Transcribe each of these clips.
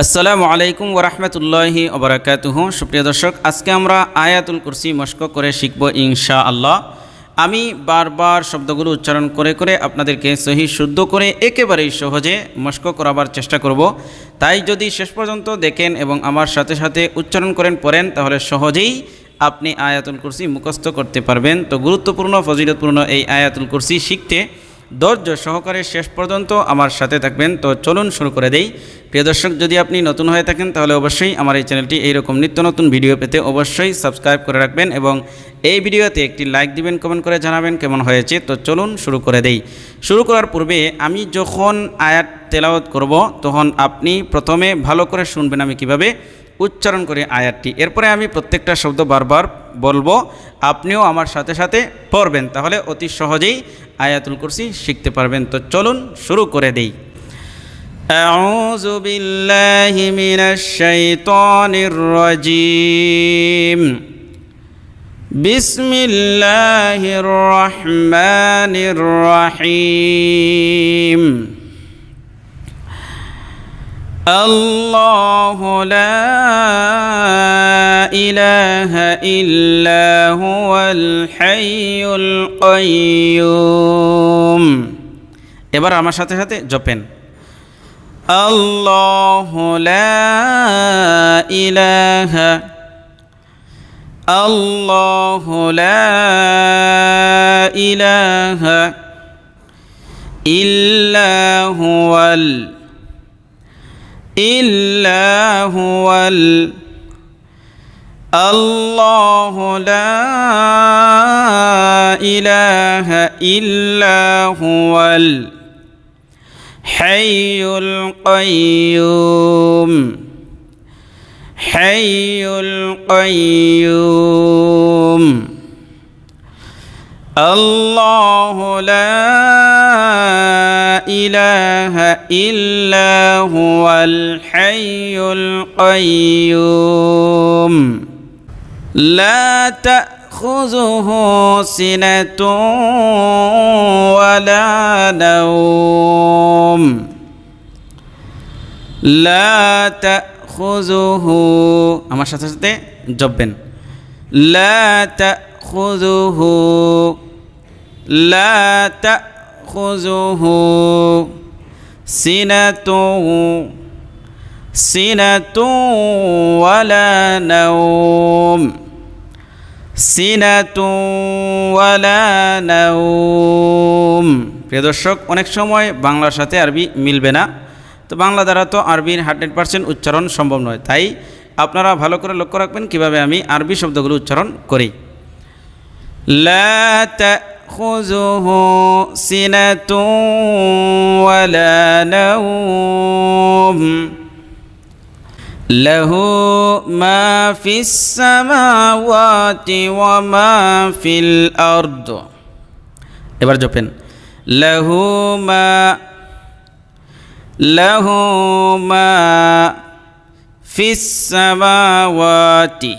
আসসালামু আলাইকুম ওরহমতুল্লাহি ওবরাকাতুহু। সুপ্রিয় দর্শক, আজকে আমরা আয়াতুল কুরসি মশক করে শিখব ইনশাআল্লাহ। আমি বারবার শব্দগুলো উচ্চারণ করে করে আপনাদেরকে সহি শুদ্ধ করে একেবারেই সহজে মশক করাবার চেষ্টা করব। তাই যদি শেষ পর্যন্ত দেখেন এবং আমার সাথে সাথে উচ্চারণ করেন পড়েন, তাহলে সহজেই আপনি আয়াতুল কুরসি মুখস্থ করতে পারবেন। তো গুরুত্বপূর্ণ ফজিলতপূর্ণ এই আয়াতুল কুরসি শিখতে ধৈর্য সহকারে শেষ পর্যন্ত আমার সাথে থাকবেন। তো চলুন শুরু করে দেই। প্রিয় দর্শক, যদি আপনি নতুন হয়ে থাকেন তাহলে অবশ্যই আমার এই চ্যানেলটি এইরকম নিত্য নতুন ভিডিও পেতে অবশ্যই সাবস্ক্রাইব করে রাখবেন এবং এই ভিডিওতে একটি লাইক দিবেন, কমেন্ট করে জানাবেন কেমন হয়েছে। তো চলুন শুরু করে দেই। শুরু করার পূর্বে আমি যখন আয়াত তেলাওয়াত করব তখন আপনি প্রথমে ভালো করে শুনবেন আমি কিভাবে উচ্চারণ করে আয়াতটি। এরপরে আমি প্রত্যেকটা শব্দ বারবার বলবো, আপনিও আমার সাথে সাথে পড়বেন, তাহলে অতি সহজেই আয়াতুল কুরসি শিখতে পারবেন। তো চলুন শুরু করে দেই। আউযু বিল্লাহি মিনাশ শাইতানির রাজীম। বিসমিল্লাহির রহমানির রহিম। আল্লাহু লা ইলাহা ইল্লা হুয়াল হাইয়ুল কাইয়্যুম। এবার আমার সাথে সাথে জপেন। আল্লাহু লা ইলাহা আল্লাহু লা ইলাহা ইল্লা হুয়াল আল্লাহু লা ইলাহা ইল্লা হুয়াল হাইয়ুল কাইয়্যুম। আল্লাহু লা ইলাহা ইল্লা হুয়াল হাইয়ুল কাইয়্যুম। লা তাখুযুহু সিনাতুন ওয়ালা নাওম। লা তাখুযুহু, আমার সাথে সাথে জপবেন। লা তাখুযুহু লা তাখুযুহু সিনাতুন ওয়ালা নাওম। প্রিয় দর্শক, অনেক সময় বাংলার সাথে আরবি মিলবে না, তো বাংলা দ্বারা তো আরবির 100% উচ্চারণ সম্ভব নয়। তাই আপনারা ভালো করে লক্ষ্য রাখবেন কিভাবে আমি আরবি শব্দগুলো উচ্চারণ করি। লা তাখুযুহু সিনাতুন ওয়ালা নাওম। লাহু মা ফিস সামাওয়াতি ওয়া মা ফিল আরদ। এবার জপেন। লাহু মা ফিস সামাওয়াতি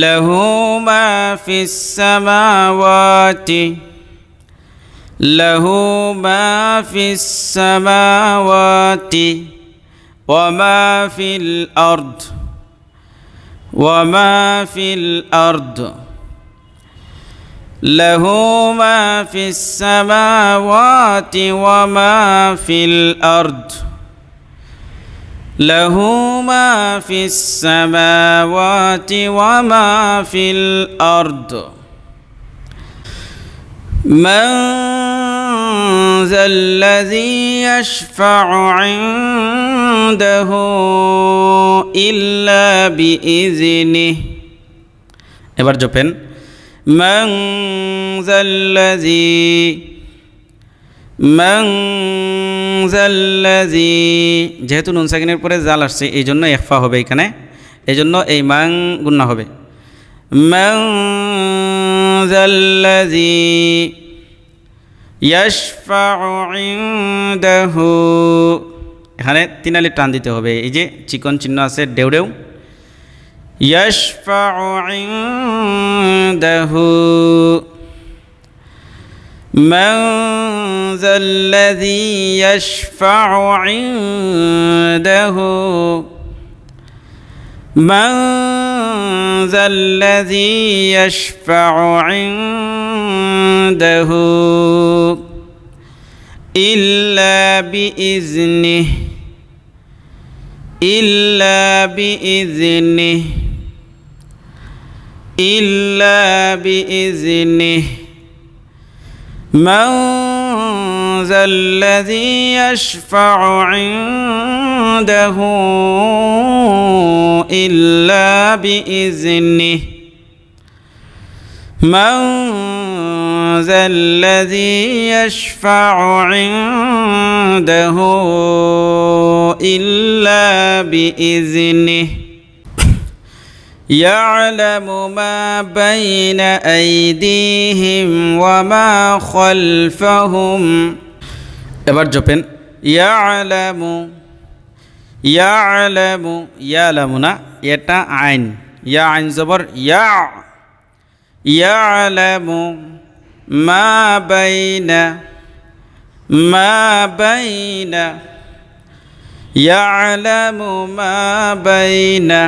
লাহু মা ফিস সামাওয়াতি লাহু মা ফিস সামাওয়াতি ওয়া মা ফিল আরদ। লাহু মা ফিস সামাওয়াতি ওয়া মা ফিল আরদ। লাহু মা ফিস সামাওয়াতি ওয়া মা ফিল আরদ। মান যাল্লাযী ইয়াশফা'ু 'ইনদাহু ইল্লা বিইযনিহি। এবার জপেন। মান যাল্লাযী, যেহেতু নুন সাকিনের পরে জাল আসছে এই জন্য ইখফা হবে এখানে, এই জন্য এই মান গুণনা হবে। মান যাল্লাযী ইয়াশফা'ু 'ইনদাহু, এখানে 3 আলি টান দিতে হবে। এই যে চিকন চিহ্ন আছে ডেউ ইয়াশফা'ু 'ইনদাহু من ذا الذي يشفع عنده من ذا الذي يشفع عنده إلا بإذنه إلا بإذنه إلا بإذنه من ذا الذي يشفع عنده إلا بإذنه من ذا الذي يشفع عنده إلا بإذنه يعلم ما بين أيديهم وما خلفهم এবার জপেন ইয়ালামু ইয়ালামু ইয়ালামু না এটা আইন ইয়া আইন জবর ইয়া ইয়ালামু মা বাইনা ইয়ালামু মা বাইনা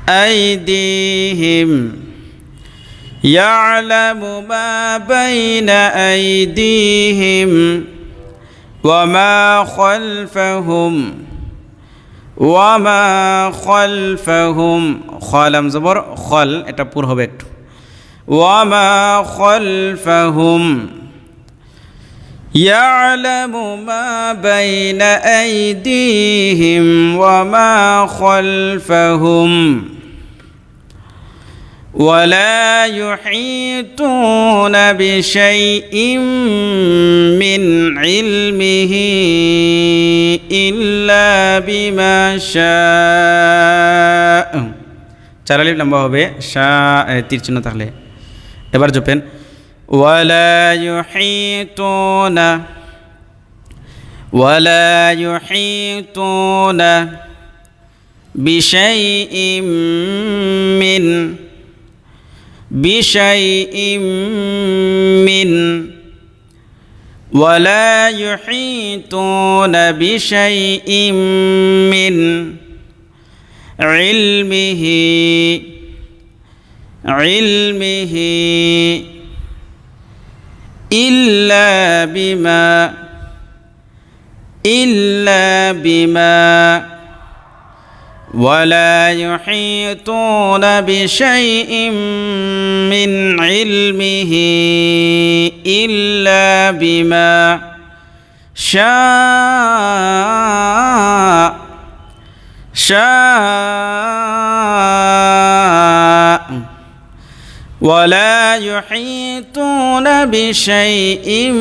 أيديهم يعلم ما بين أيديهم وما خلفهم خالم زبر خل এটা পুর হবে একটু وما خلفهم يعلم ما بين أيديهم وما خلفهم ولا يحيطون بشيء من علمه إلا بما شاء চারালিপ লম্বা হবে শাহ তীর চিহ্ন থাকলে এবার জপেন ولا يحيطون بشيء من ولا يحيطون بشيء من علمه إلا بما ولا يحيطون بشيء من علمه إلا بما شاء ولا يحيطون بشيء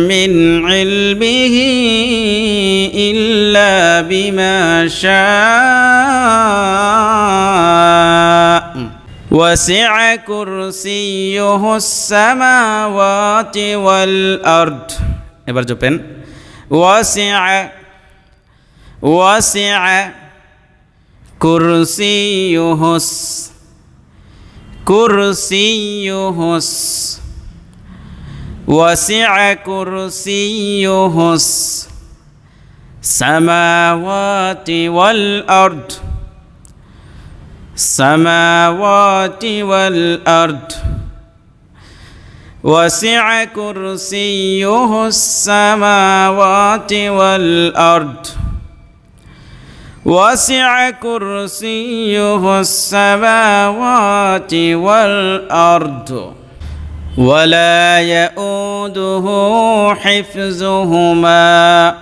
من علمه إلا بما شاء وسع كرسيه السماوات والأرض এবার জপেন وسع كرسيه وسع كرسيه السماوات والأرض وسع كرسيه السماوات والأرض وسع كرسيه السماوات والأرض ولا يؤوده حفظهما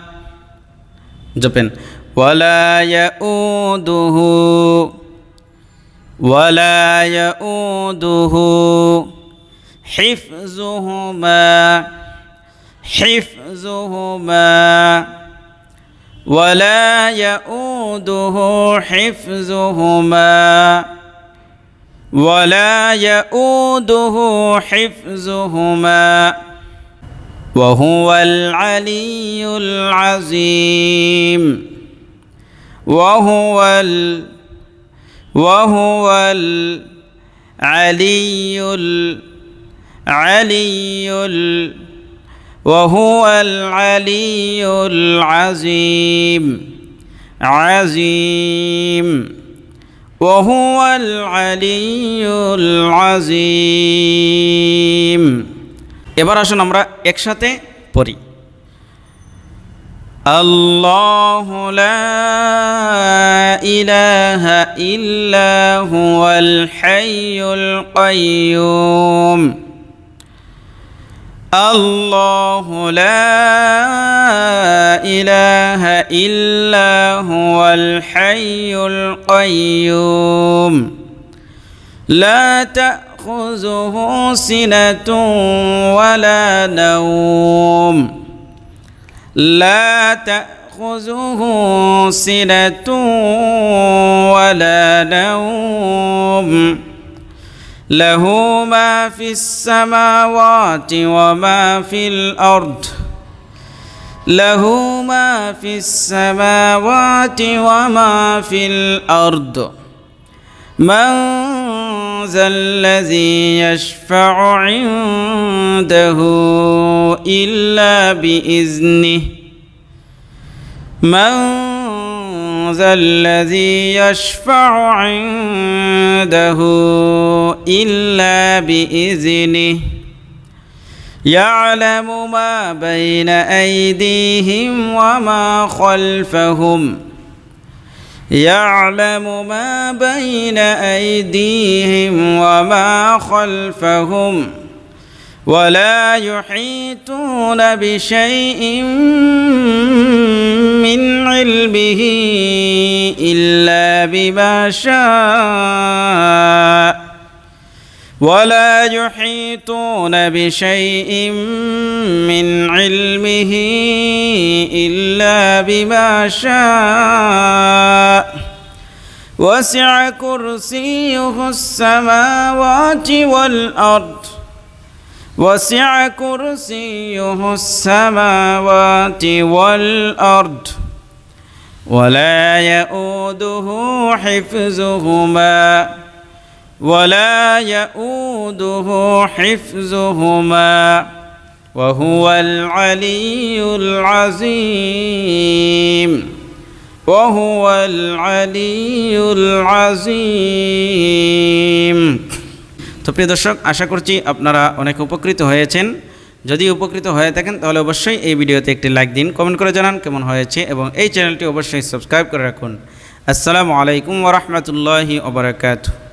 جبن ولا يؤوده حفظهما ولا يؤوده حفظهما وهو العلي العظيم وهو علي علي وهو العلي العظيم عظيم وهو العلي العظيم এবার আসুন আমরা একসাথে পড়ি الله لا إله إلا هو الحي القيوم الله لا إله إلا هو الحي القيوم لا تأخذه سنة ولا نوم لا تأخذه سنة ولا نوم له ما في السماوات وما في الأرض له ما في السماوات وما في الأرض من ذا الذي يشفع عنده إلا بإذنه من ذا الذي يشفع عنده إلا بإذنه يعلم ما بين أيديهم وما خلفهم يعلم ما بين أيديهم وما خلفهم ولا يحيطون بشيء من علمه إلا بما شاء ولا يحيطون بشيء من علمه إلا بما شاء وسع كرسيه السماوات والأرض وسع كرسيه السماوات والأرض ولا يؤوده حفظهما ولا يؤوده حفظهما وهو العلي العظيم وهو العلي العظيم তো প্রিয় দর্শক আশা করছি আপনারা অনেক উপকৃত হয়েছেন যদি উপকৃত হয়ে থাকেন তাহলে অবশ্যই এই ভিডিওতে একটি লাইক দিন কমেন্ট করে জানান কেমন হয়েছে এবং এই চ্যানেলটি অবশ্যই সাবস্ক্রাইব করে রাখুন আসসালামু আলাইকুম ওয়া রাহমাতুল্লাহি ওয়া বারাকাতুহু